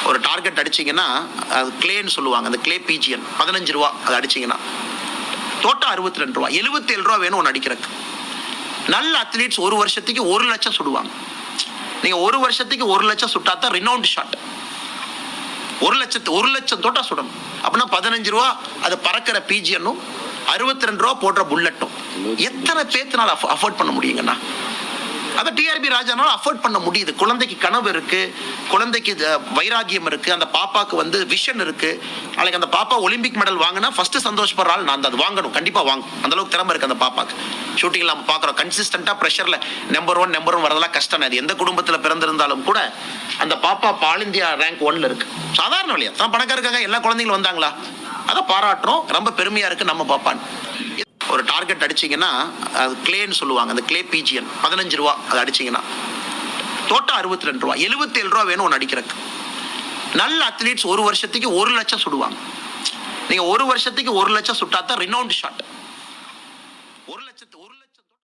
ஒரு டார்கெட் அடிச்சிங்கன்னா அது கிளேன்னு சொல்லுவாங்க, அந்த கிளே பிஜிஎன் 15 ரூபா அதை அடிச்சிங்கன்னா தோட்டம் 62 ரூபா, 77 ரூபா வேணும் ஒன்று அடிக்கிறதுக்கு. நல்ல அத்லீட்ஸ் ஒரு வருஷத்துக்கு 1 லட்சம் சுடுவாங்க. நீங்கள் ஒரு வருஷத்துக்கு 1 லட்சம் சுட்டா தான் ரினவுண்ட் ஷாட். 1 லட்சம் தோட்டா சுடணும் அப்படின்னா 15 ரூபா அது பறக்கிற பிஜிஎன்னும் 62 ரூபா போடுற புல்லட்டும் எத்தனை பேத்துனால அஃபோர்ட் பண்ண முடியுங்கண்ணா? அதை டிஆர்பி ராஜானால அஃபோர்ட் பண்ண முடியுது. குழந்தைக்கு கனவு இருக்கு, குழந்தைக்கு வைராகியம் இருக்கு, அந்த பாப்பாக்கு வந்து விஷன் இருக்கு. நாளைக்கு அந்த பாப்பா ஒலிம்பிக் மெடல் வாங்கினா ஃபர்ஸ்ட் சந்தோஷப்படுற ஆள் நான் தான். அது வாங்கணும், கண்டிப்பா வாங்கும். அந்த அளவுக்கு திறமை இருக்கு அந்த பாப்பாக்கு. ஷூட்டிங்ல நம்ம பாக்குறோம் கன்சிஸ்டன்டா ப்ரெஷர்ல நம்பர் ஒன் வரதெல்லாம் கஷ்டம். அது எந்த குடும்பத்துல பிறந்திருந்தாலும் கூட அந்த பாப்பா ஆல் இந்தியா ரேங்க் 1ல இருக்கு. சாதாரண வழியா தான் பணக்காரருக்காக எல்லா குழந்தைங்களும் வந்தாங்களா? அதை பாராட்டுறோம், ரொம்ப பெருமையா இருக்கு நம்ம பாப்பான். ஒரு டார்கெட் அடிச்சிங்கன்னா அது கிளேன்னு சொல்லுவாங்க, அந்த கிளே பிஜிஎன் 15 ரூபா அதை அடிச்சிங்கன்னா தோட்டம் 62 ரூபா, 77 ரூபா வேணும் ஒன்று அடிக்கிறதுக்கு. நல்ல அத்லீட்ஸ் ஒரு வருஷத்துக்கு 1 லட்சம் சுடுவாங்க. நீங்கள் ஒரு வருஷத்துக்கு 1 லட்சம் சுட்டா தான் ரினவுண்ட் ஷாட். 1 லட்சத்து